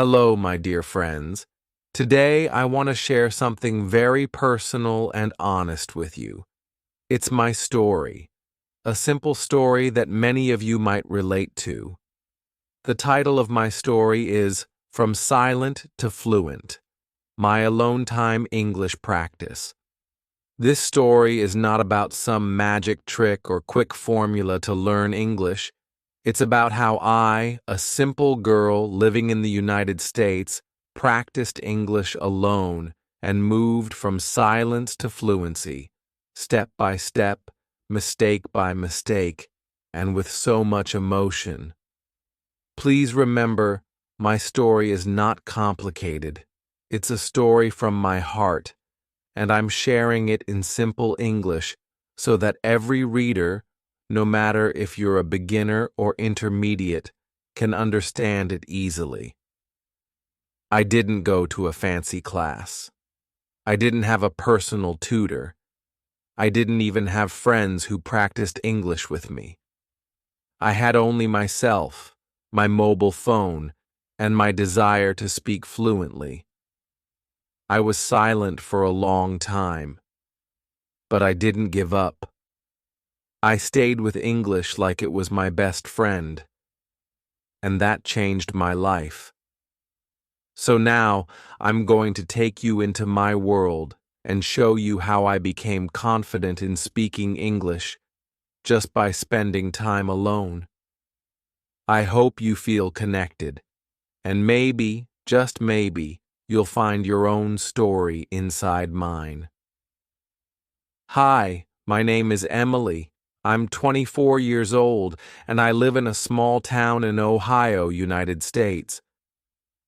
Hello, my dear friends. Today I want to share something very personal and honest with you. It's my story, a simple story that many of you might relate to. The title of my story is From Silent to Fluent, My Alone Time English Practice. This story is not about some magic trick or quick formula to learn English. It's about how I, a simple girl living in the United States, practiced English alone and moved from silence to fluency, step by step, mistake by mistake, and with so much emotion. Please remember, my story is not complicated. It's a story from my heart, and I'm sharing it in simple English so that every reader, no matter if you're a beginner or intermediate, can understand it easily. I didn't go to a fancy class. I didn't have a personal tutor. I didn't even have friends who practiced English with me. I had only myself, my mobile phone, and my desire to speak fluently. I was silent for a long time, but I didn't give up. I stayed with English like it was my best friend, and that changed my life. So now I'm going to take you into my world and show you how I became confident in speaking English just by spending time alone. I hope you feel connected, and maybe, just maybe, you'll find your own story inside mine. Hi, my name is Emily. I'm 24 years old, and I live in a small town in Ohio, United States.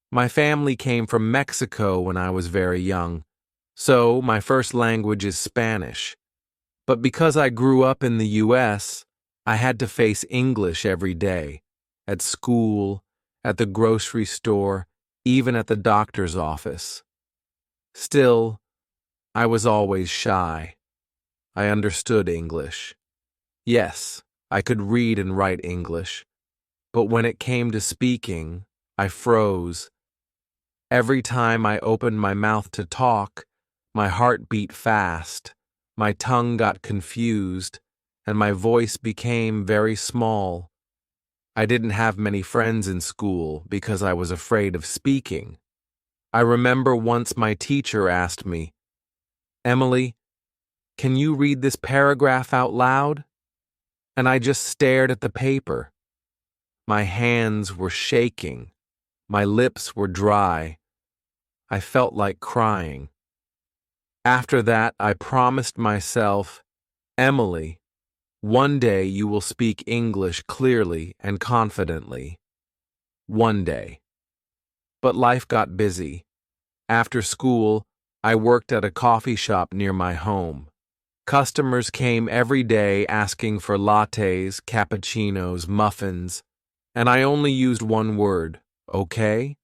My family came from Mexico when I was very young, so my first language is Spanish. But because I grew up in the U.S., I had to face English every day, at school, at the grocery store, even at the doctor's office. Still, I was always shy. I understood English. Yes, I could read and write English, but when it came to speaking, I froze. Every time I opened my mouth to talk, my heart beat fast, my tongue got confused, and my voice became very small. I didn't have many friends in school because I was afraid of speaking. I remember once my teacher asked me, "Emily, can you read this paragraph out loud?" And I just stared at the paper. My hands were shaking. My lips were dry. I felt like crying. After that, I promised myself, "Emily, one day you will speak English clearly and confidently. One day." But life got busy. After school, I worked at a coffee shop near my home. Customers came every day asking for lattes, cappuccinos, muffins, and I only used one word, okay?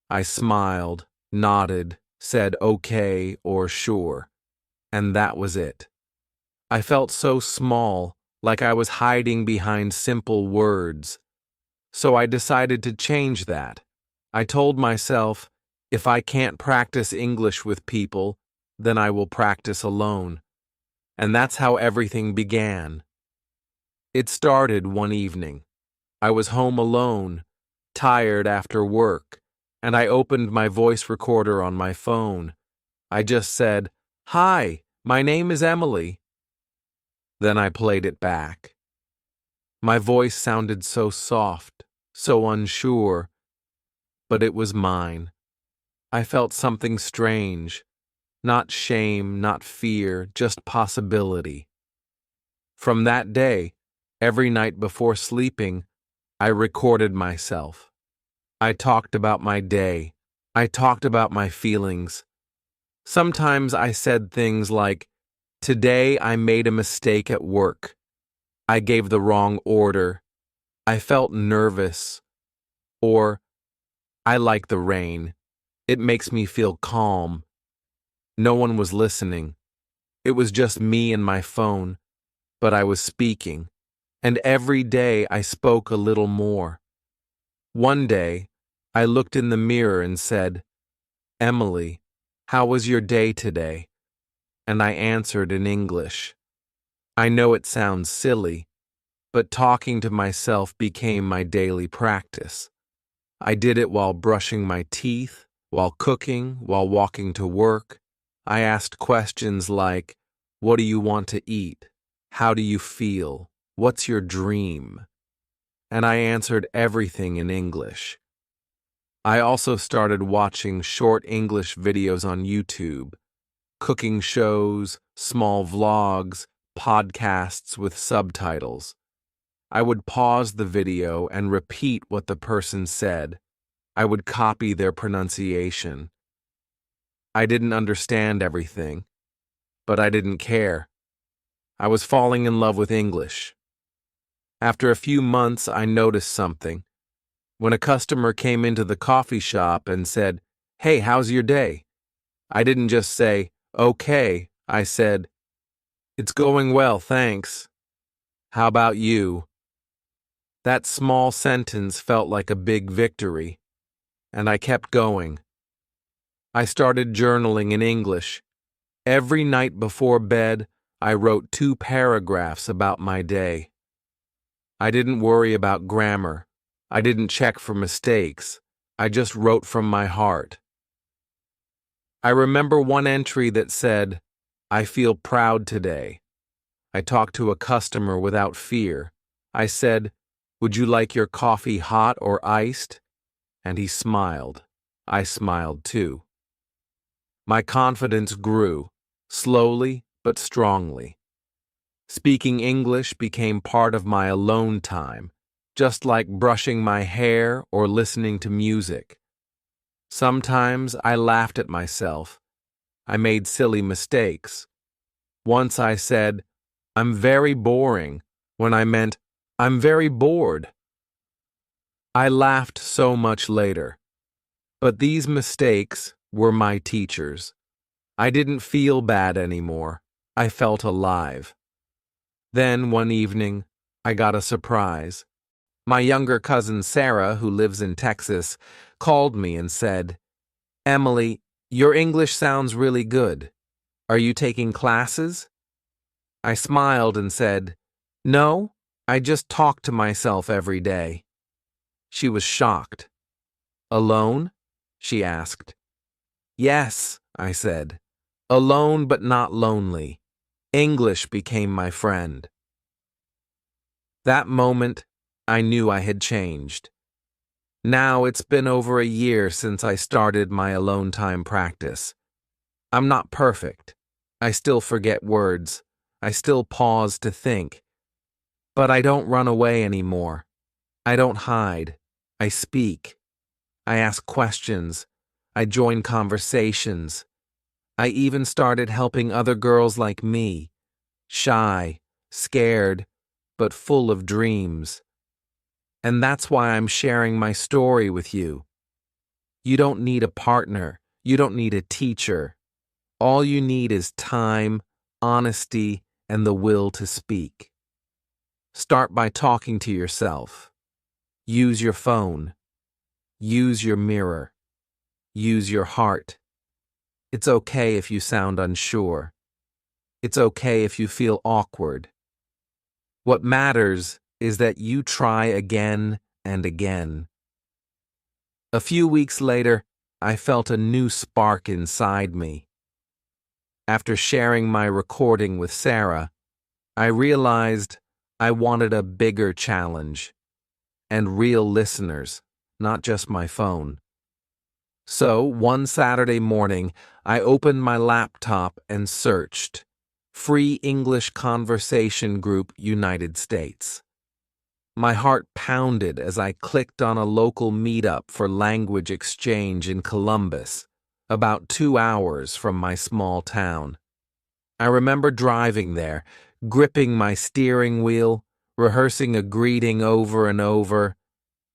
I smiled, nodded, said okay or sure, and that was it. I felt so small, like I was hiding behind simple words. So I decided to change that. I told myself, if I can't practice English with people, then I will practice alone. And that's how everything began. It started one evening. I was home alone, tired after work, and I opened my voice recorder on my phone. I just said, "Hi, my name is Emily." Then I played it back. My voice sounded so soft, so unsure, but it was mine. I felt something strange. Not shame, not fear, just possibility. From that day, every night before sleeping, I recorded myself. I talked about my day. I talked about my feelings. Sometimes I said things like, "Today I made a mistake at work. I gave the wrong order. I felt nervous." Or, "I like the rain. It makes me feel calm." No one was listening. It was just me and my phone, but I was speaking, and every day I spoke a little more. One day, I looked in the mirror and said, "Emily, how was your day today?" And I answered in English. I know it sounds silly, but talking to myself became my daily practice. I did it while brushing my teeth, while cooking, while walking to work. I asked questions like, "What do you want to eat? How do you feel? What's your dream?" And I answered everything in English. I also started watching short English videos on YouTube, cooking shows, small vlogs, podcasts with subtitles. I would pause the video and repeat what the person said. I would copy their pronunciation. I didn't understand everything, but I didn't care. I was falling in love with English. After a few months, I noticed something. When a customer came into the coffee shop and said, "Hey, how's your day?" I didn't just say, "Okay." I said, "It's going well, thanks. How about you?" That small sentence felt like a big victory, and I kept going. I started journaling in English. Every night before bed, I wrote 2 paragraphs about my day. I didn't worry about grammar. I didn't check for mistakes. I just wrote from my heart. I remember one entry that said, "I feel proud today." I talked to a customer without fear. I said, "Would you like your coffee hot or iced?" And he smiled. I smiled too. My confidence grew, slowly but strongly. Speaking English became part of my alone time, just like brushing my hair or listening to music. Sometimes I laughed at myself. I made silly mistakes. Once I said, "I'm very boring," when I meant, "I'm very bored." I laughed so much later. But these mistakes were my teachers. I didn't feel bad anymore. I felt alive. Then, one evening, I got a surprise. My younger cousin Sarah, who lives in Texas, called me and said, "Emily, your English sounds really good. Are you taking classes?" I smiled and said, "No, I just talk to myself every day." She was shocked. "Alone?" she asked. "Yes," I said. "Alone but not lonely." English became my friend. That moment, I knew I had changed. Now it's been over a year since I started my alone time practice. I'm not perfect. I still forget words. I still pause to think. But I don't run away anymore. I don't hide. I speak. I ask questions. I join conversations. I even started helping other girls like me, shy, scared, but full of dreams. And that's why I'm sharing my story with you. You don't need a partner. You don't need a teacher. All you need is time, honesty, and the will to speak. Start by talking to yourself. Use your phone. Use your mirror. Use your heart. It's okay if you sound unsure. It's okay if you feel awkward. What matters is that you try again and again. A few weeks later, I felt a new spark inside me. After sharing my recording with Sarah, I realized I wanted a bigger challenge and real listeners, not just my phone. So, one Saturday morning, I opened my laptop and searched Free English Conversation Group United States. My heart pounded as I clicked on a local meetup for language exchange in Columbus, about 2 hours from my small town. I remember driving there, gripping my steering wheel, rehearsing a greeting over and over.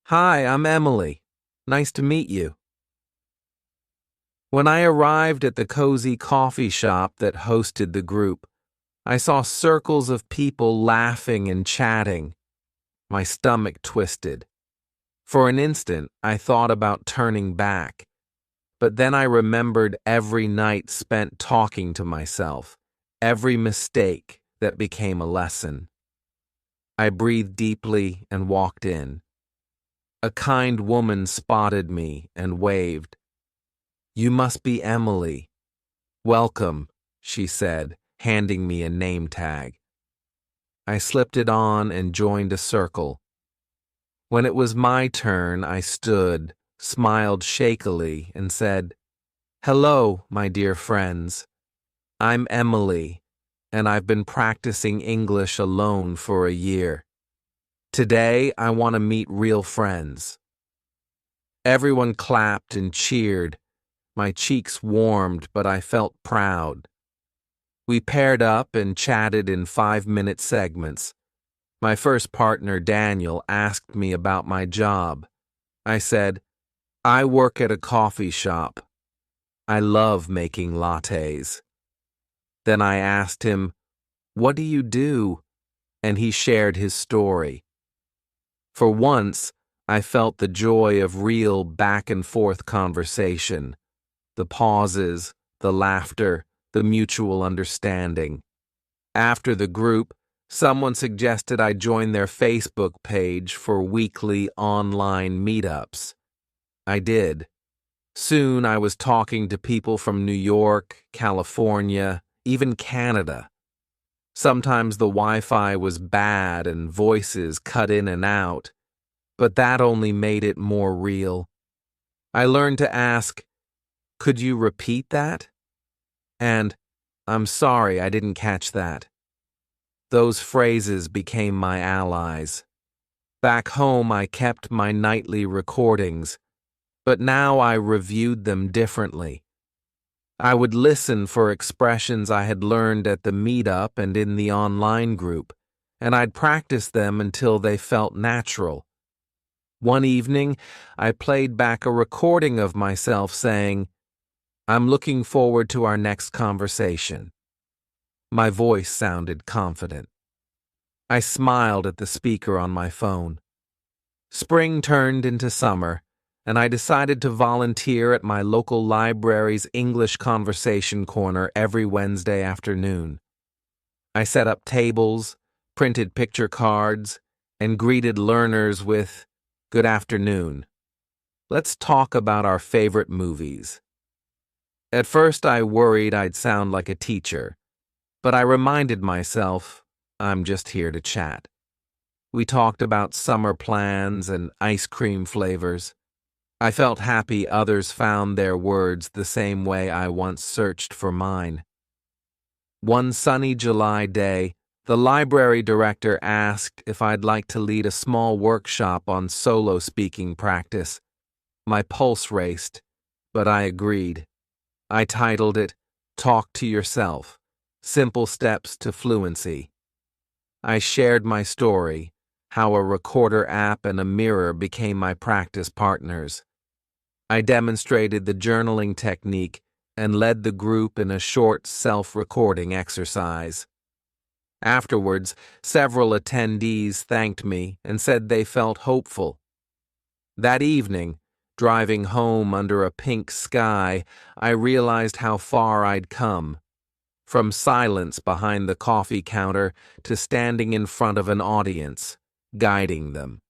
"Hi, I'm Emily. Nice to meet you." When I arrived at the cozy coffee shop that hosted the group, I saw circles of people laughing and chatting. My stomach twisted. For an instant, I thought about turning back, but then I remembered every night spent talking to myself, every mistake that became a lesson. I breathed deeply and walked in. A kind woman spotted me and waved. "You must be Emily. Welcome," she said, handing me a name tag. I slipped it on and joined a circle. When it was my turn, I stood, smiled shakily, and said, "Hello, my dear friends. I'm Emily, and I've been practicing English alone for a year. Today, I want to meet real friends." Everyone clapped and cheered. My cheeks warmed, but I felt proud. We paired up and chatted in 5-minute segments. My first partner, Daniel, asked me about my job. I said, "I work at a coffee shop. I love making lattes." Then I asked him, "What do you do?" And he shared his story. For once, I felt the joy of real back-and-forth conversation, the pauses, the laughter, the mutual understanding. After the group, someone suggested I join their Facebook page for weekly online meetups. I did. Soon I was talking to people from New York, California, even Canada. Sometimes the Wi-Fi was bad and voices cut in and out, but that only made it more real. I learned to ask, "Could you repeat that?" And, "I'm sorry, I didn't catch that." Those phrases became my allies. Back home, I kept my nightly recordings, but now I reviewed them differently. I would listen for expressions I had learned at the meetup and in the online group, and I'd practice them until they felt natural. One evening, I played back a recording of myself saying, "I'm looking forward to our next conversation." My voice sounded confident. I smiled at the speaker on my phone. Spring turned into summer, and I decided to volunteer at my local library's English Conversation Corner every Wednesday afternoon. I set up tables, printed picture cards, and greeted learners with, "Good afternoon. Let's talk about our favorite movies." At first, I worried I'd sound like a teacher, but I reminded myself, I'm just here to chat. We talked about summer plans and ice cream flavors. I felt happy others found their words the same way I once searched for mine. One sunny July day, the library director asked if I'd like to lead a small workshop on solo speaking practice. My pulse raced, but I agreed. I titled it, "Talk to Yourself: Simple Steps to Fluency." I shared my story, how a recorder app and a mirror became my practice partners. I demonstrated the journaling technique and led the group in a short self-recording exercise. Afterwards, several attendees thanked me and said they felt hopeful. That evening, driving home under a pink sky, I realized how far I'd come. From silence behind the coffee counter to standing in front of an audience, guiding them.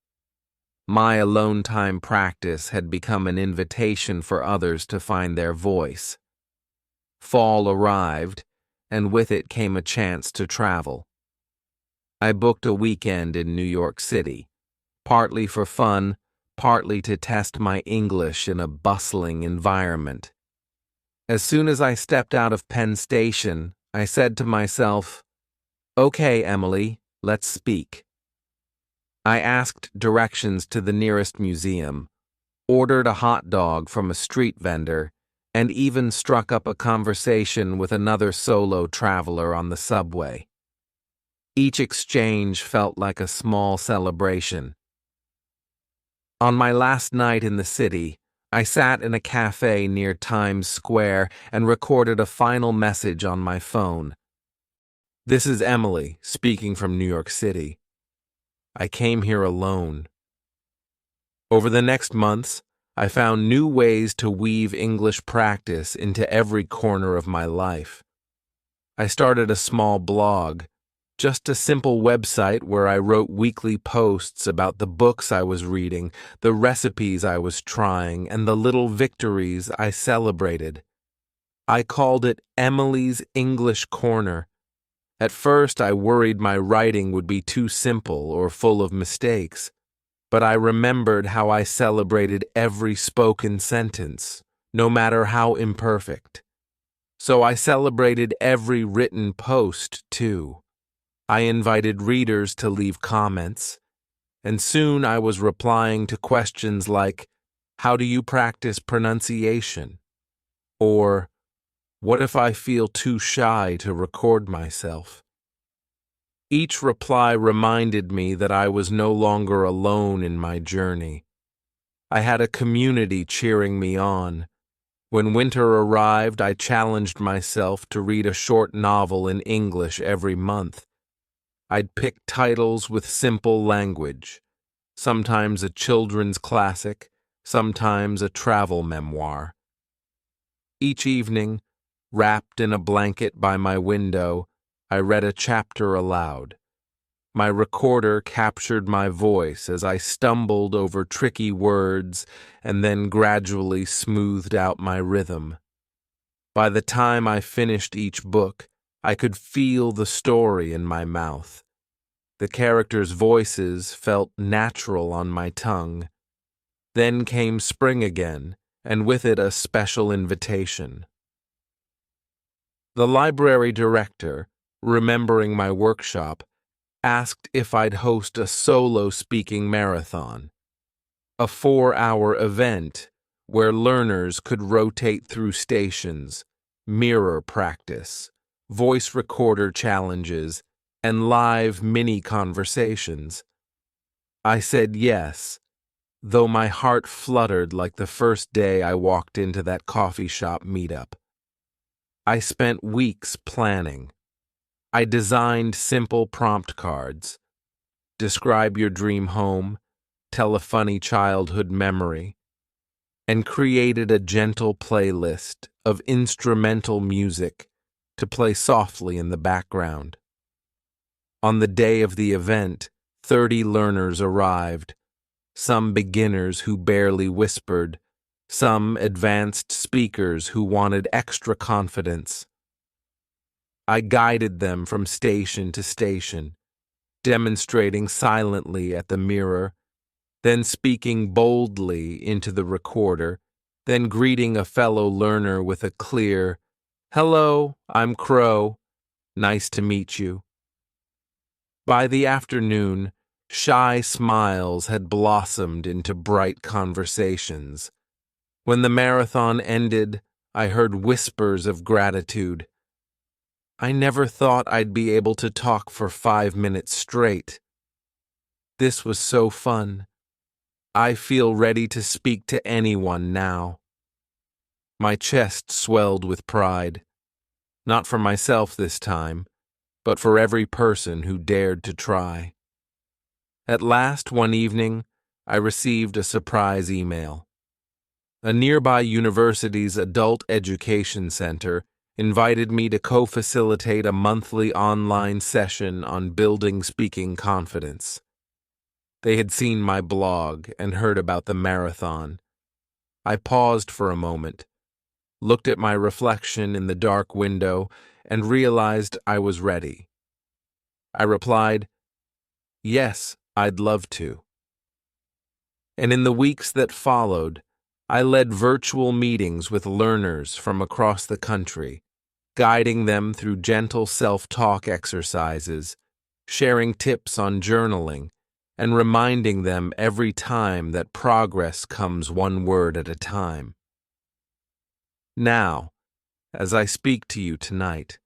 My alone time practice had become an invitation for others to find their voice. Fall arrived, and with it came a chance to travel. I booked a weekend in New York City, partly for fun, partly to test my English in a bustling environment. As soon as I stepped out of Penn Station, I said to myself, "Okay, Emily, let's speak." I asked directions to the nearest museum, ordered a hot dog from a street vendor, and even struck up a conversation with another solo traveler on the subway. Each exchange felt like a small celebration. On my last night in the city, I sat in a cafe near Times Square and recorded a final message on my phone. "This is Emily, speaking from New York City. I came here alone." Over the next months, I found new ways to weave English practice into every corner of my life. I started a small blog, just a simple website where I wrote weekly posts about the books I was reading, the recipes I was trying, and the little victories I celebrated. I called it Emily's English Corner. At first, I worried my writing would be too simple or full of mistakes, but I remembered how I celebrated every spoken sentence, no matter how imperfect. So I celebrated every written post, too. I invited readers to leave comments, and soon I was replying to questions like, "How do you practice pronunciation?" Or, "What if I feel too shy to record myself?" Each reply reminded me that I was no longer alone in my journey. I had a community cheering me on. When winter arrived, I challenged myself to read a short novel in English every month. I'd pick titles with simple language, sometimes a children's classic, sometimes a travel memoir. Each evening, wrapped in a blanket by my window, I read a chapter aloud. My recorder captured my voice as I stumbled over tricky words and then gradually smoothed out my rhythm. By the time I finished each book, I could feel the story in my mouth. The characters' voices felt natural on my tongue. Then came spring again, and with it a special invitation. The library director, remembering my workshop, asked if I'd host a solo speaking marathon, a 4-hour event where learners could rotate through stations, mirror practice, voice recorder challenges, and live mini conversations. I said yes, though my heart fluttered like the first day I walked into that coffee shop meetup. I spent weeks planning. I designed simple prompt cards. Describe your dream home, tell a funny childhood memory, and created a gentle playlist of instrumental music to play softly in the background. On the day of the event, 30 learners arrived, some beginners who barely whispered, some advanced speakers who wanted extra confidence. I guided them from station to station, demonstrating silently at the mirror, then speaking boldly into the recorder, then greeting a fellow learner with a clear, "Hello, I'm Crow. Nice to meet you." By the afternoon, shy smiles had blossomed into bright conversations. When the marathon ended, I heard whispers of gratitude. "I never thought I'd be able to talk for 5 minutes straight. This was so fun. I feel ready to speak to anyone now." My chest swelled with pride, not for myself this time, but for every person who dared to try. At last, one evening, I received a surprise email. A nearby university's adult education center invited me to co-facilitate a monthly online session on building speaking confidence. They had seen my blog and heard about the marathon. I paused for a moment, looked at my reflection in the dark window, and realized I was ready. I replied, "Yes, I'd love to." And in the weeks that followed, I led virtual meetings with learners from across the country, guiding them through gentle self-talk exercises, sharing tips on journaling, and reminding them every time that progress comes one word at a time. Now, as I speak to you tonight,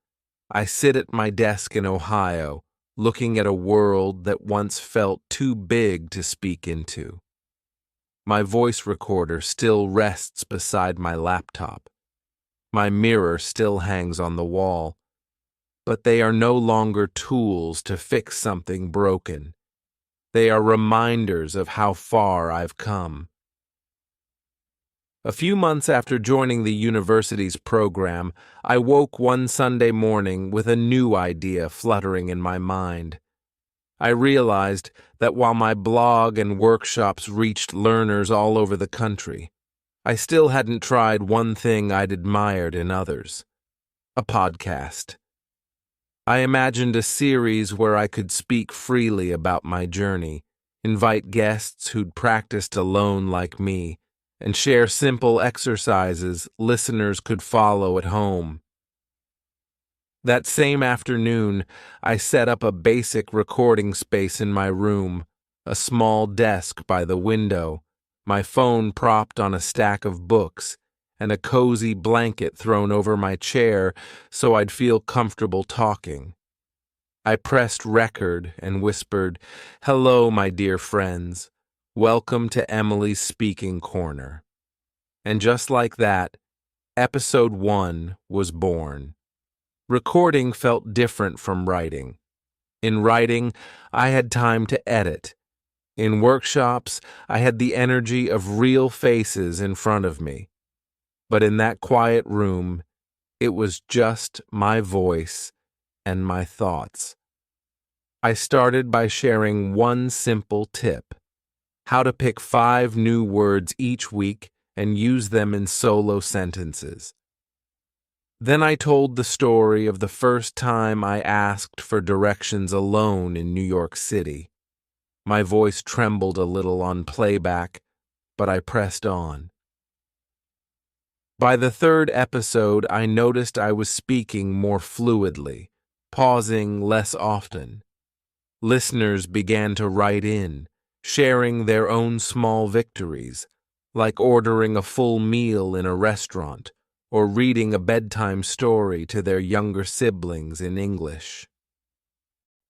I sit at my desk in Ohio, looking at a world that once felt too big to speak into. My voice recorder still rests beside my laptop. My mirror still hangs on the wall, but they are no longer tools to fix something broken. They are reminders of how far I've come. A few months after joining the university's program, I woke one Sunday morning with a new idea fluttering in my mind. I realized that while my blog and workshops reached learners all over the country, I still hadn't tried one thing I'd admired in others: a podcast. I imagined a series where I could speak freely about my journey, invite guests who'd practiced alone like me, and share simple exercises listeners could follow at home. That same afternoon, I set up a basic recording space in my room, a small desk by the window, my phone propped on a stack of books, and a cozy blanket thrown over my chair so I'd feel comfortable talking. I pressed record and whispered, "Hello, my dear friends. Welcome to Emily's Speaking Corner." And just like that, episode 1 was born. Recording felt different from writing. In writing, I had time to edit. In workshops, I had the energy of real faces in front of me. But in that quiet room, it was just my voice and my thoughts. I started by sharing one simple tip: how to pick 5 new words each week and use them in solo sentences. Then I told the story of the first time I asked for directions alone in New York City. My voice trembled a little on playback, but I pressed on. By the 3rd episode, I noticed I was speaking more fluidly, pausing less often. Listeners began to write in, sharing their own small victories, like ordering a full meal in a restaurant or reading a bedtime story to their younger siblings in English.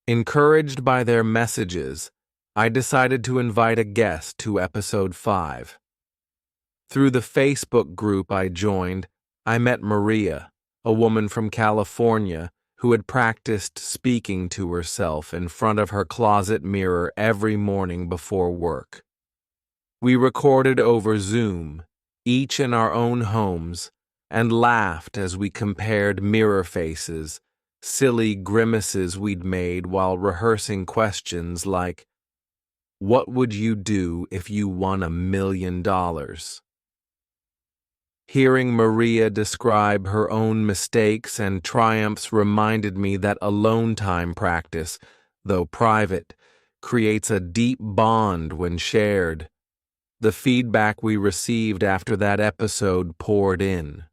Encouraged by their messages, I decided to invite a guest to episode 5. Through the Facebook group I joined, I met Maria, a woman from California who had practiced speaking to herself in front of her closet mirror every morning before work. We recorded over Zoom, each in our own homes, and laughed as we compared mirror faces, silly grimaces we'd made while rehearsing questions like, "What would you do if you won $1 million?" Hearing Maria describe her own mistakes and triumphs reminded me that alone time practice, though private, creates a deep bond when shared. The feedback we received after that episode poured in.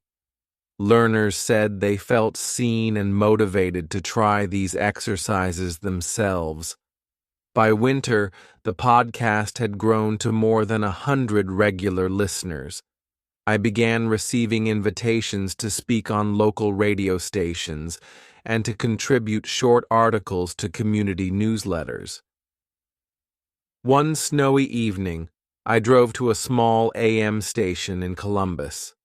Learners said they felt seen and motivated to try these exercises themselves. By winter, the podcast had grown to more than 100 regular listeners. I began receiving invitations to speak on local radio stations and to contribute short articles to community newsletters. One snowy evening, I drove to a small AM station in Columbus.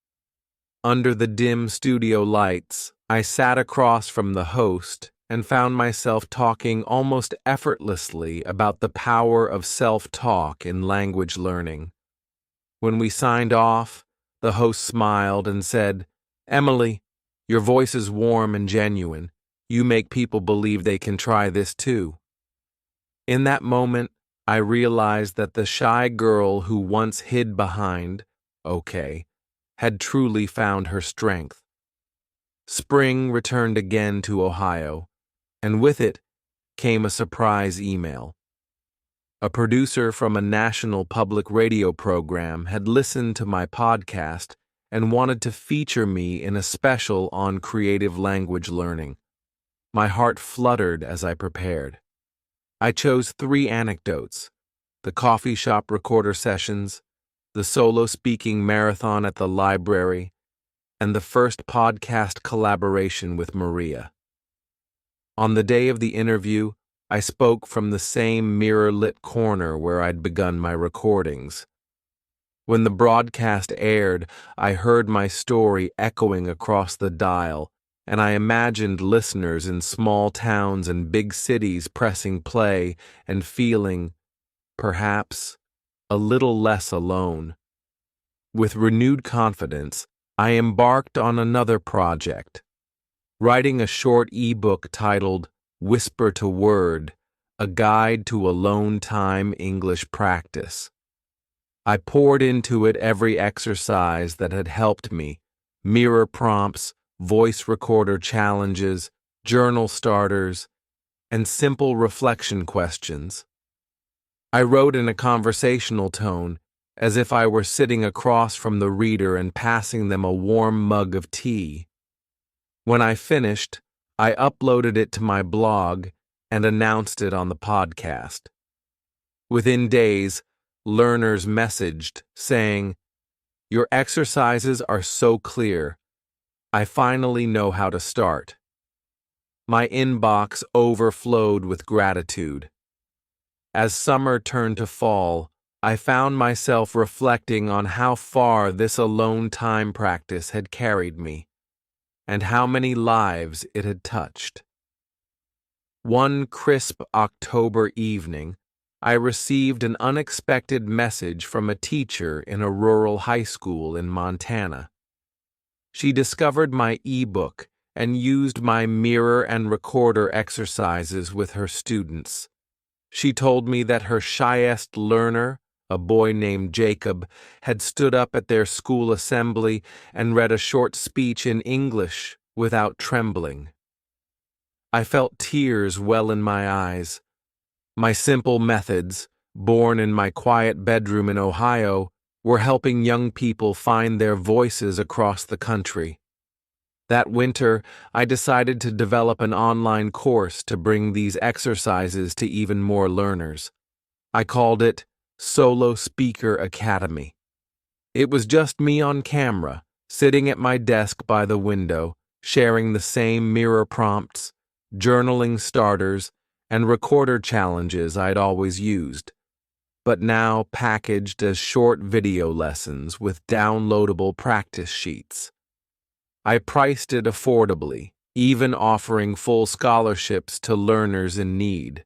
Under the dim studio lights, I sat across from the host and found myself talking almost effortlessly about the power of self-talk in language learning. When we signed off, the host smiled and said, "Emily, your voice is warm and genuine. You make people believe they can try this too." In that moment, I realized that the shy girl who once hid behind, "okay," had truly found her strength. Spring returned again to Ohio, and with it came a surprise email. A producer from a national public radio program had listened to my podcast and wanted to feature me in a special on creative language learning. My heart fluttered as I prepared. I chose 3 anecdotes: the coffee shop recorder sessions, the solo speaking marathon at the library, and the first podcast collaboration with Maria. On the day of the interview, I spoke from the same mirror-lit corner where I'd begun my recordings. When the broadcast aired, I heard my story echoing across the dial, and I imagined listeners in small towns and big cities pressing play and feeling, perhaps, a little less alone. With renewed confidence, I embarked on another project, writing a short ebook titled Whisper to Word, a guide to alone time English practice. I poured into it every exercise that had helped me: mirror prompts, voice recorder challenges, journal starters, and simple reflection questions. I wrote in a conversational tone, as if I were sitting across from the reader and passing them a warm mug of tea. When I finished, I uploaded it to my blog and announced it on the podcast. Within days, learners messaged saying, "Your exercises are so clear. I finally know how to start." My inbox overflowed with gratitude. As summer turned to fall, I found myself reflecting on how far this alone time practice had carried me, and how many lives it had touched. One crisp October evening, I received an unexpected message from a teacher in a rural high school in Montana. She discovered my ebook and used my mirror and recorder exercises with her students. She told me that her shyest learner, a boy named Jacob, had stood up at their school assembly and read a short speech in English without trembling. I felt tears well in my eyes. My simple methods, born in my quiet bedroom in Ohio, were helping young people find their voices across the country. That winter, I decided to develop an online course to bring these exercises to even more learners. I called it Solo Speaker Academy. It was just me on camera, sitting at my desk by the window, sharing the same mirror prompts, journaling starters, and recorder challenges I'd always used, but now packaged as short video lessons with downloadable practice sheets. I priced it affordably, even offering full scholarships to learners in need.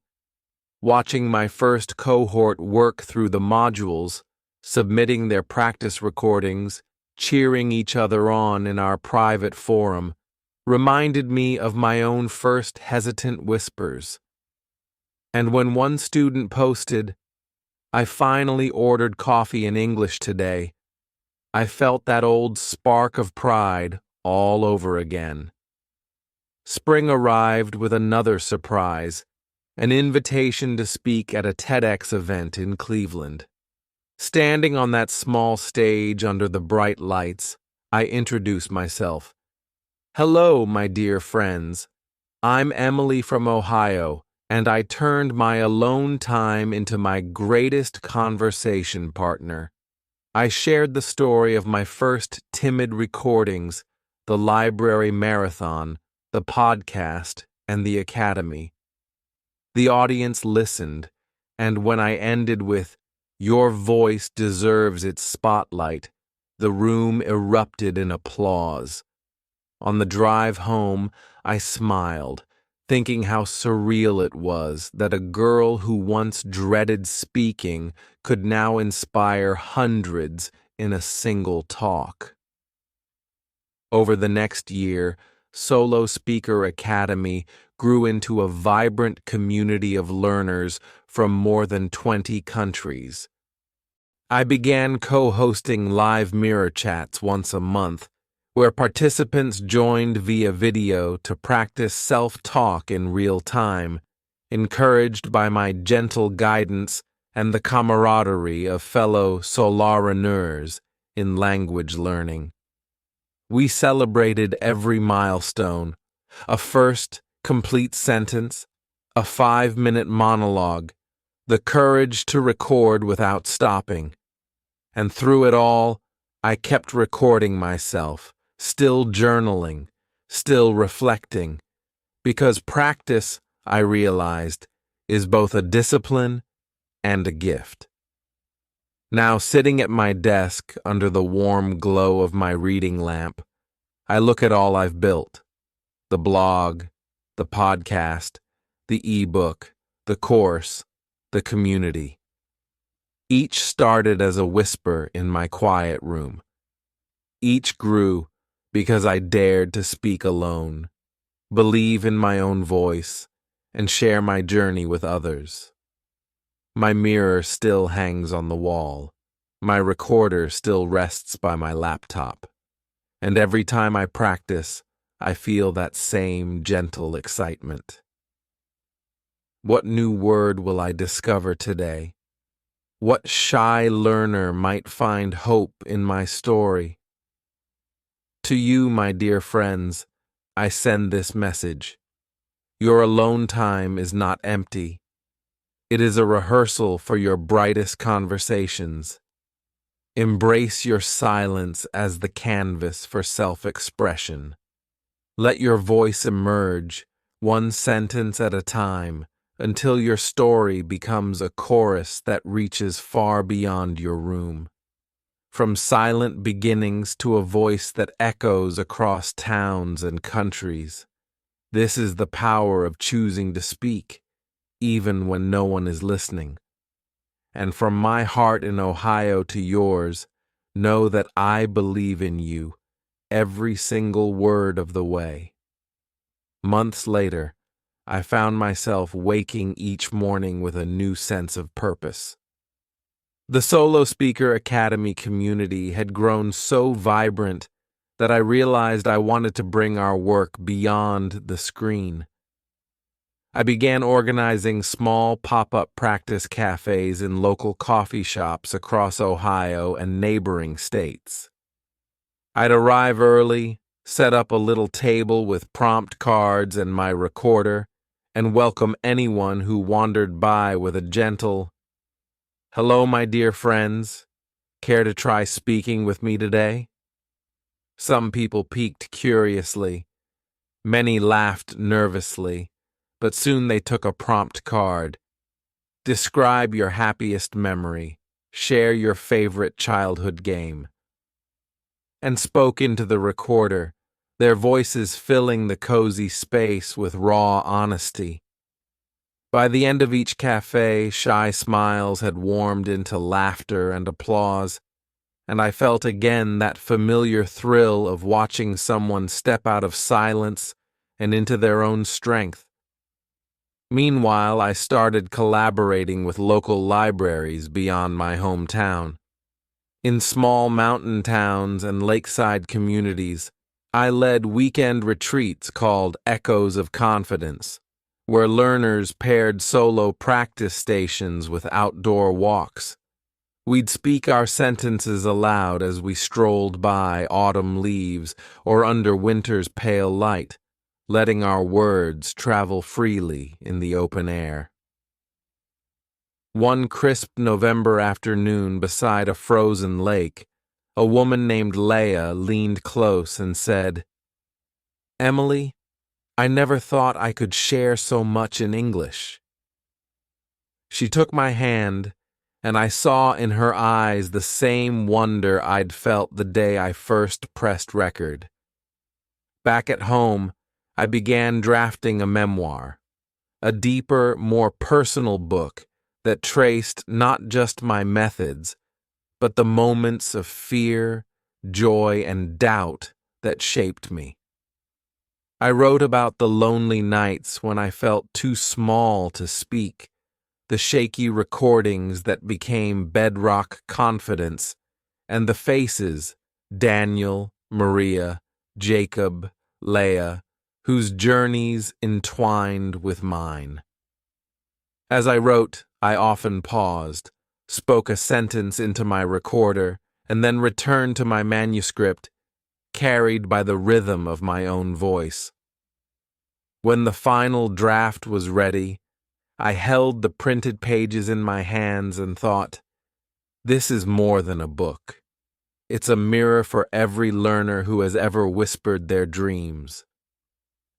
Watching my first cohort work through the modules, submitting their practice recordings, cheering each other on in our private forum, reminded me of my own first hesitant whispers. And when one student posted, "I finally ordered coffee in English today," I felt that old spark of pride all over again. Spring arrived with another surprise, an invitation to speak at a TEDx event in Cleveland. Standing on that small stage under the bright lights, I introduced myself. "Hello, my dear friends. I'm Emily from Ohio, and I turned my alone time into my greatest conversation partner." I shared the story of my first timid recordings, the library marathon, the podcast, and the academy. The audience listened, and when I ended with, "Your voice deserves its spotlight," the room erupted in applause. On the drive home, I smiled, thinking how surreal it was that a girl who once dreaded speaking could now inspire hundreds in a single talk. Over the next year, Solo Speaker Academy grew into a vibrant community of learners from more than 20 countries. I began co-hosting live mirror chats once a month, where participants joined via video to practice self-talk in real time, encouraged by my gentle guidance and the camaraderie of fellow soloreneurs in language learning. We celebrated every milestone: a first complete sentence, a 5-minute monologue, the courage to record without stopping. And through it all, I kept recording myself, still journaling, still reflecting, because practice, I realized, is both a discipline and a gift. Now, sitting at my desk under the warm glow of my reading lamp, I look at all I've built: the blog, the podcast, the ebook, the course, the community. Each started as a whisper in my quiet room. Each grew because I dared to speak alone, believe in my own voice, and share my journey with others. My mirror still hangs on the wall. My recorder still rests by my laptop. And every time I practice, I feel that same gentle excitement. What new word will I discover today? What shy learner might find hope in my story? To you, my dear friends, I send this message. Your alone time is not empty. It is a rehearsal for your brightest conversations. Embrace your silence as the canvas for self-expression. Let your voice emerge, one sentence at a time, until your story becomes a chorus that reaches far beyond your room. From silent beginnings to a voice that echoes across towns and countries. This is the power of choosing to speak, even when no one is listening. And from my heart in Ohio to yours, know that I believe in you, every single word of the way. Months later, I found myself waking each morning with a new sense of purpose. The Solo Speaker Academy community had grown so vibrant that I realized I wanted to bring our work beyond the screen. I began organizing small pop-up practice cafes in local coffee shops across Ohio and neighboring states. I'd arrive early, set up a little table with prompt cards and my recorder, and welcome anyone who wandered by with a gentle, "Hello, my dear friends. Care to try speaking with me today?" Some people peeked curiously. Many laughed nervously, but soon they took a prompt card. Describe your happiest memory. Share your favorite childhood game. And spoke into the recorder, their voices filling the cozy space with raw honesty. By the end of each cafe, shy smiles had warmed into laughter and applause, and I felt again that familiar thrill of watching someone step out of silence and into their own strength. Meanwhile, I started collaborating with local libraries beyond my hometown. In small mountain towns and lakeside communities, I led weekend retreats called Echoes of Confidence, where learners paired solo practice stations with outdoor walks. We'd speak our sentences aloud as we strolled by autumn leaves or under winter's pale light, letting our words travel freely in the open air. One crisp November afternoon beside a frozen lake, a woman named Leah leaned close and said, "Emily, I never thought I could share so much in English." She took my hand, and I saw in her eyes the same wonder I'd felt the day I first pressed record. Back at home, I began drafting a memoir, a deeper, more personal book that traced not just my methods, but the moments of fear, joy, and doubt that shaped me. I wrote about the lonely nights when I felt too small to speak, the shaky recordings that became bedrock confidence, and the faces, Daniel, Maria, Jacob, Leah, whose journeys entwined with mine. As I wrote, I often paused, spoke a sentence into my recorder, and then returned to my manuscript, carried by the rhythm of my own voice. When the final draft was ready, I held the printed pages in my hands and thought, this is more than a book. It's a mirror for every learner who has ever whispered their dreams.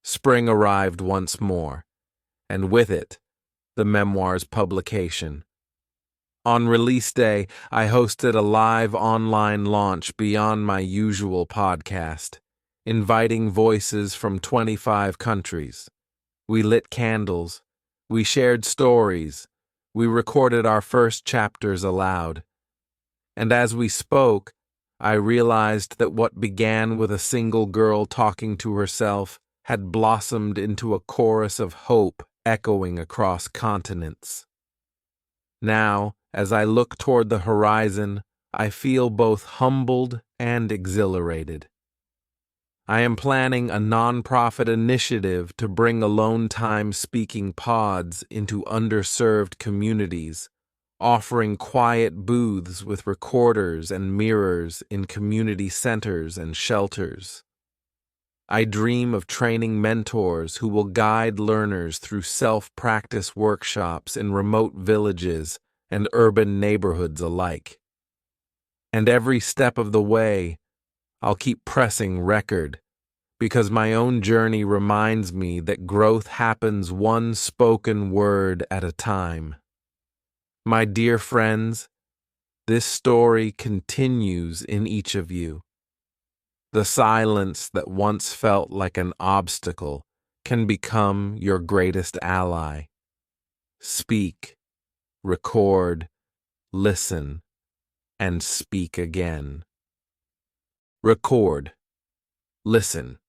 Spring arrived once more, and with it, the memoir's publication. On release day, I hosted a live online launch beyond my usual podcast, inviting voices from 25 countries. We lit candles, we shared stories, We recorded our first chapters aloud. And as we spoke, I realized that what began with a single girl talking to herself had blossomed into a chorus of hope echoing across continents. Now, as I look toward the horizon, I feel both humbled and exhilarated. I am planning a nonprofit initiative to bring alone time speaking pods into underserved communities, offering quiet booths with recorders and mirrors in community centers and shelters. I dream of training mentors who will guide learners through self-practice workshops in remote villages and urban neighborhoods alike. And every step of the way, I'll keep pressing record, because my own journey reminds me that growth happens one spoken word at a time. My dear friends, this story continues in each of you. The silence that once felt like an obstacle can become your greatest ally. Speak, record, listen, and speak again. Record, listen,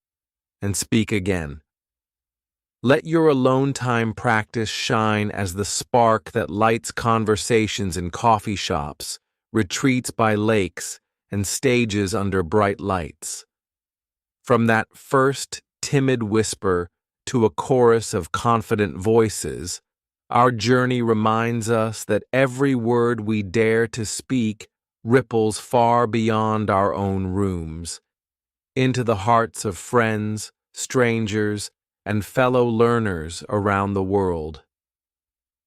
and speak again. Let your alone time practice shine as the spark that lights conversations in coffee shops, retreats by lakes, and stages under bright lights. From that first timid whisper to a chorus of confident voices, our journey reminds us that every word we dare to speak ripples far beyond our own rooms, into the hearts of friends, strangers, and fellow learners around the world.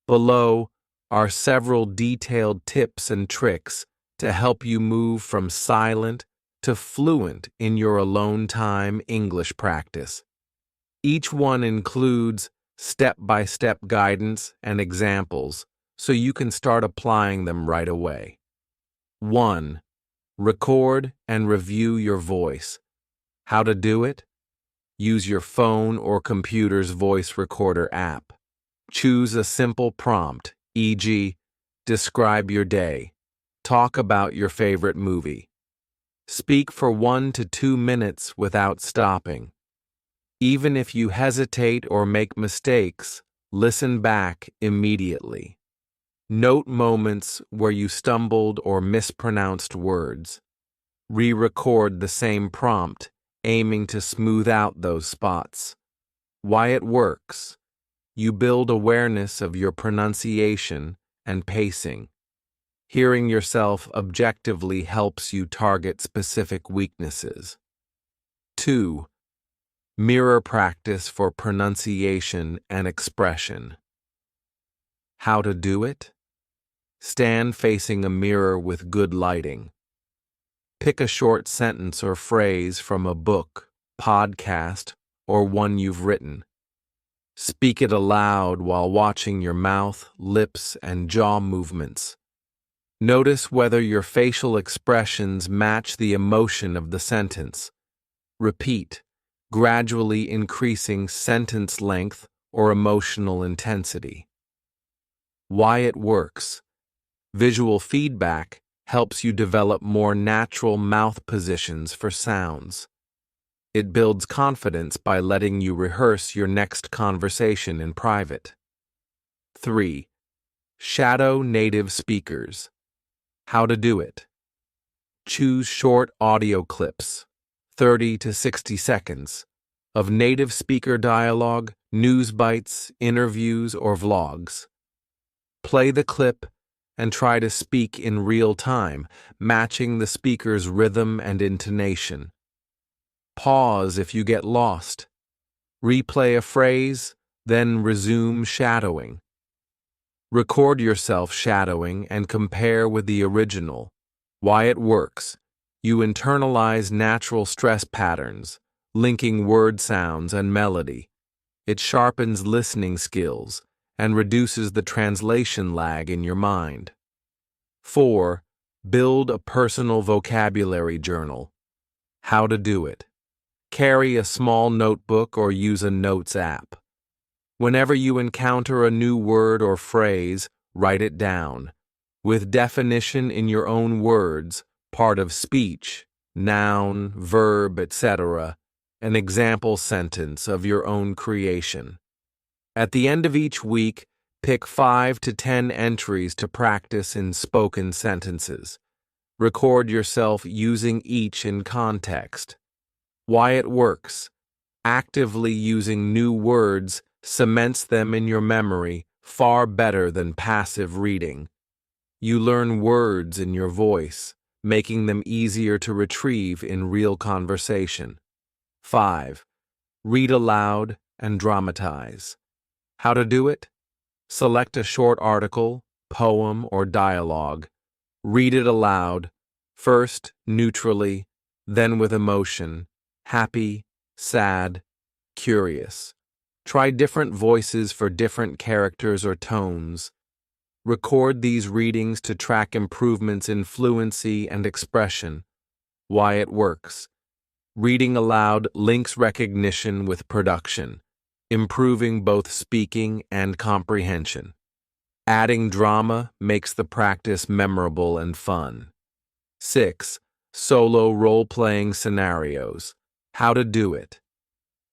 Below are several detailed tips and tricks to help you move from silent to fluent in your alone time English practice. Each one includes step-by-step guidance and examples so you can start applying them right away. 1. Record and review your voice. How to do it? Use your phone or computer's voice recorder app. Choose a simple prompt, e.g., describe your day. Talk about your favorite movie. Speak for 1 to 2 minutes without stopping. Even if you hesitate or make mistakes, listen back immediately. Note moments where you stumbled or mispronounced words. Re-record the same prompt, aiming to smooth out those spots. Why it works. You build awareness of your pronunciation and pacing. Hearing yourself objectively helps you target specific weaknesses. 2. Mirror practice for pronunciation and expression. How to do it? Stand facing a mirror with good lighting. Pick a short sentence or phrase from a book, podcast, or one you've written. Speak it aloud while watching your mouth, lips, and jaw movements. Notice whether your facial expressions match the emotion of the sentence. Repeat, gradually increasing sentence length or emotional intensity. Why it works. Visual feedback helps you develop more natural mouth positions for sounds. It builds confidence by letting you rehearse your next conversation in private. 3. Shadow native speakers. How to do it. Choose short audio clips, 30 to 60 seconds, of native speaker dialogue, news bites, interviews, or vlogs. Play the clip and try to speak in real time, matching the speaker's rhythm and intonation. Pause if you get lost. Replay a phrase, then resume shadowing. Record yourself shadowing and compare with the original. Why it works. You internalize natural stress patterns, linking word sounds and melody. It sharpens listening skills and reduces the translation lag in your mind. 4. Build a personal vocabulary journal. How to do it. Carry a small notebook or use a notes app. Whenever you encounter a new word or phrase, Write it down. With definition in your own words, part of speech, noun, verb, etc., an example sentence of your own creation. At the end of each week, pick 5 to 10 entries to practice in spoken sentences. Record yourself using each in context. Why it works. Actively using new words cements them in your memory far better than passive reading. You learn words in your voice, making them easier to retrieve in real conversation. 5. Read aloud and dramatize. How to do it? Select a short article, poem, or dialogue. Read it aloud, first neutrally, then with emotion, happy, sad, curious. Try different voices for different characters or tones. Record these readings to track improvements in fluency and expression. Why it works. Reading aloud links recognition with production, improving both speaking and comprehension. Adding drama makes the practice memorable and fun. 6. Solo role-playing scenarios. How to do it.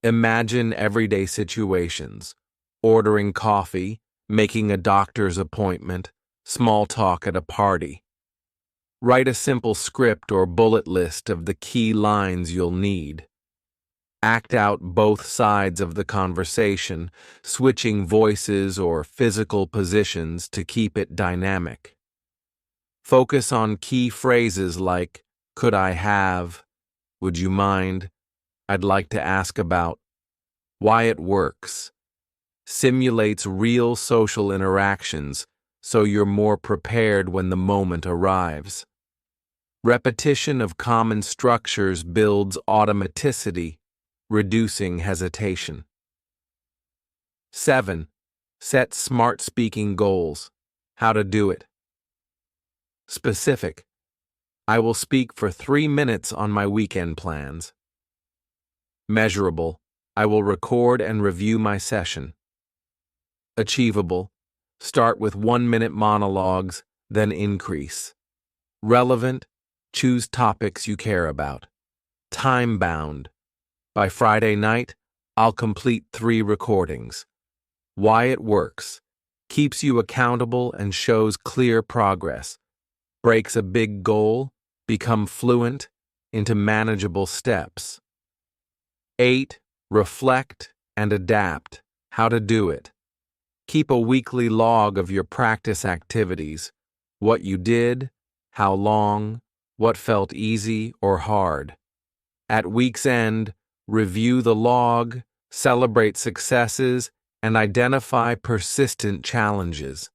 Imagine everyday situations. Ordering coffee, making a doctor's appointment, small talk at a party. Write a simple script or bullet list of the key lines you'll need. Act out both sides of the conversation, switching voices or physical positions to keep it dynamic. Focus on key phrases like, could I have, would you mind, I'd like to ask about. Why it works. Simulates real social interactions, so you're more prepared when the moment arrives. Repetition of common structures builds automaticity, reducing hesitation. 7. Set smart speaking goals. How to do it. Specific. I will speak for 3 minutes on my weekend plans. Measurable. I will record and review my session. Achievable. Start with 1-minute monologues, then increase. Relevant. Choose topics you care about. Time-bound. By Friday night, I'll complete 3 recordings. Why it works. Keeps you accountable and shows clear progress. Breaks a big goal, become fluent, into manageable steps. 8. Reflect and adapt. How to do it. Keep a weekly log of your practice activities, what you did, how long, what felt easy or hard. At week's end, review the log, celebrate successes, and identify persistent challenges.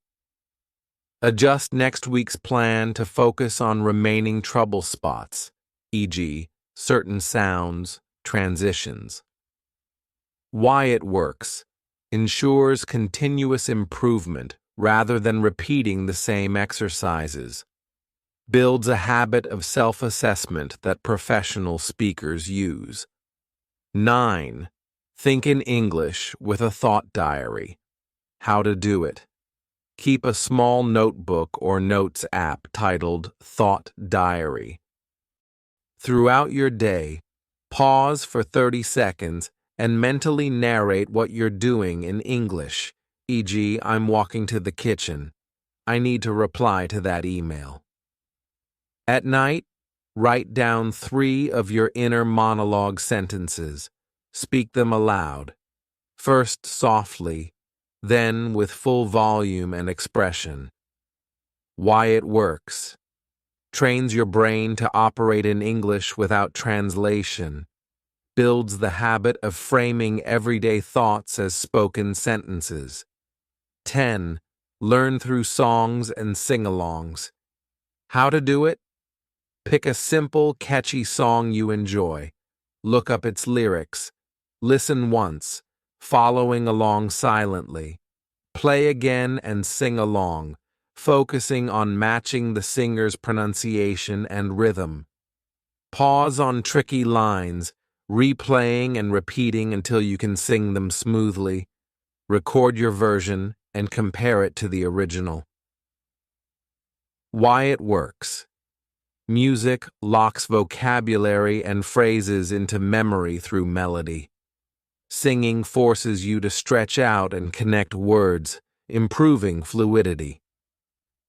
Adjust next week's plan to focus on remaining trouble spots, e.g., certain sounds, transitions. Why it works. Ensures continuous improvement rather than repeating the same exercises. Builds a habit of self-assessment that professional speakers use. 9. Think in English with a thought diary. How to do it. Keep a small notebook or notes app titled Thought Diary. Throughout your day, pause for 30 seconds and mentally narrate what you're doing in English, e.g., I'm walking to the kitchen. I need to reply to that email. At night, write down 3 of your inner monologue sentences. Speak them aloud. First softly, then with full volume and expression. Why it works. Trains your brain to operate in English without translation. Builds the habit of framing everyday thoughts as spoken sentences. 10. Learn through songs and sing-alongs. How to do it? Pick a simple, catchy song you enjoy. Look up its lyrics. Listen once, following along silently. Play again and sing along, focusing on matching the singer's pronunciation and rhythm. Pause on tricky lines, replaying and repeating until you can sing them smoothly. Record your version and compare it to the original. Why it works. Music locks vocabulary and phrases into memory through melody. Singing forces you to stretch out and connect words, improving fluidity.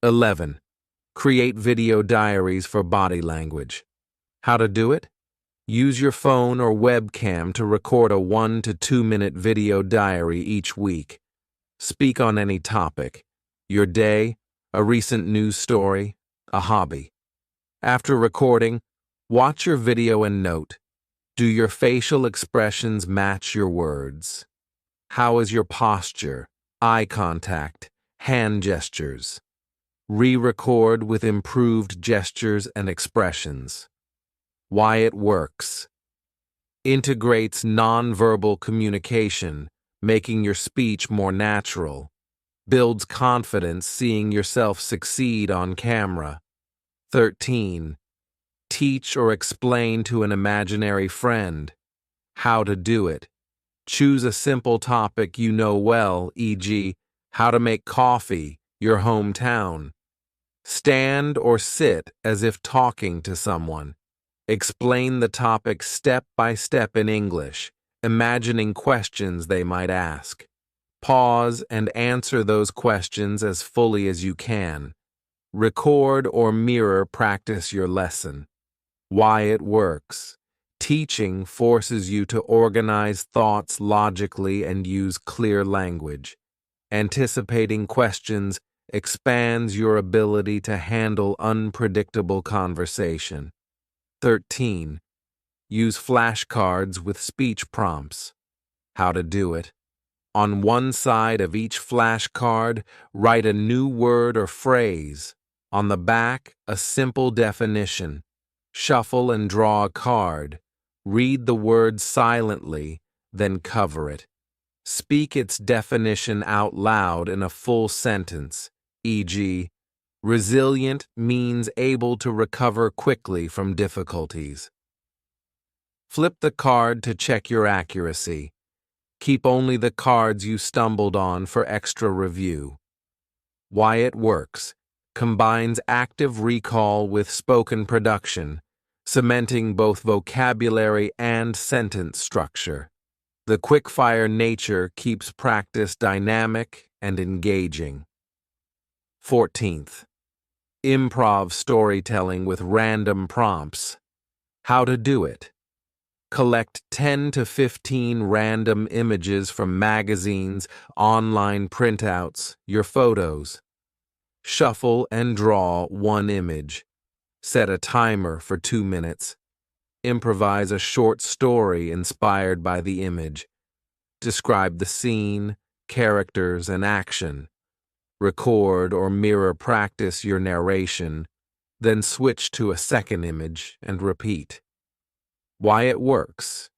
11. Create video diaries for body language. How to do it? Use your phone or webcam to record a 1 to 2 minute video diary each week. Speak on any topic, your day, a recent news story, a hobby. After recording, watch your video and note. Do your facial expressions match your words? How is your posture, eye contact, hand gestures? Re-record with improved gestures and expressions. Why it works. Integrates nonverbal communication, making your speech more natural. Builds confidence seeing yourself succeed on camera. 13. Teach or explain to an imaginary friend. How to do it. Choose a simple topic you know well, e.g., how to make coffee, your hometown. Stand or sit as if talking to someone. Explain the topic step by step in English, imagining questions they might ask. Pause and answer those questions as fully as you can. Record or mirror practice your lesson. Why it works. Teaching forces you to organize thoughts logically and use clear language. Anticipating questions expands your ability to handle unpredictable conversation. 13. Use flashcards with speech prompts. How to do it. On one side of each flashcard, write a new word or phrase. On the back, a simple definition. Shuffle and draw a card. Read the word silently, then cover it. Speak its definition out loud in a full sentence, e.g., resilient means able to recover quickly from difficulties. Flip the card to check your accuracy. Keep only the cards you stumbled on for extra review. Why it works. Combines active recall with spoken production, cementing both vocabulary and sentence structure. The quick-fire nature keeps practice dynamic and engaging. 14th. Improv storytelling with random prompts. How to do it. Collect 10 to 15 random images from magazines, online printouts, your photos. Shuffle and draw one image. Set a timer for 2 minutes. Improvise a short story inspired by the image. Describe the scene, characters, and action. Record or mirror practice your narration, then switch to a second image and repeat. Why it works.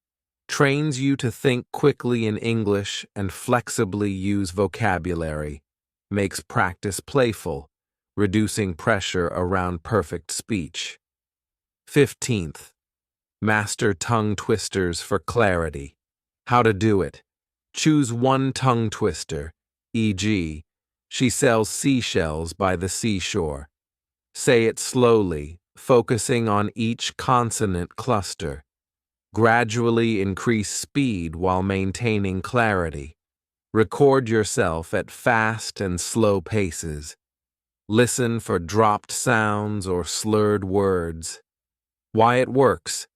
Trains you to think quickly in English and flexibly use vocabulary. Makes practice playful, reducing pressure around perfect speech. 15th. Master tongue twisters for clarity. How to do it. Choose one tongue twister, e.g., she sells seashells by the seashore. Say it slowly, focusing on each consonant cluster. Gradually increase speed while maintaining clarity. Record yourself at fast and slow paces. Listen for dropped sounds or slurred words. Why it works.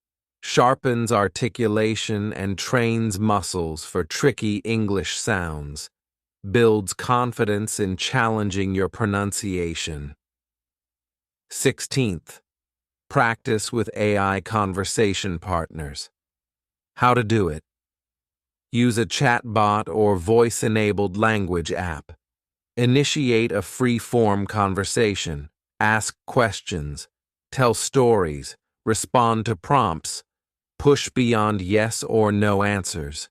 Sharpens articulation and trains muscles for tricky English sounds. Builds confidence in challenging your pronunciation. 16th. Practice with AI conversation partners. How to do it. Use a chatbot or voice-enabled language app. Initiate a free-form conversation. Ask questions. Tell stories. Respond to prompts. Push beyond yes or no answers.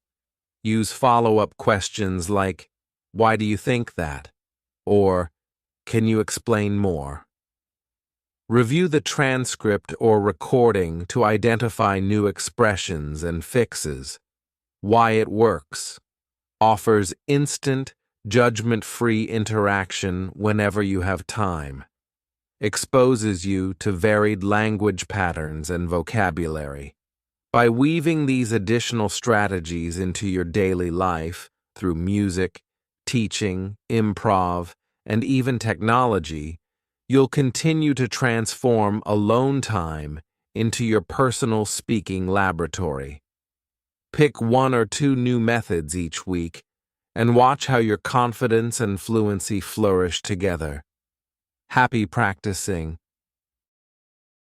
Use follow-up questions like, "Why do you think that?" or "Can you explain more?" Review the transcript or recording to identify new expressions and fixes. Why it works. Offers instant, judgment-free interaction whenever you have time. exposes you to varied language patterns and vocabulary. By weaving these additional strategies into your daily life through music, teaching, improv, and even technology, you'll continue to transform alone time into your personal speaking laboratory. Pick one or two new methods each week and watch how your confidence and fluency flourish together. Happy practicing,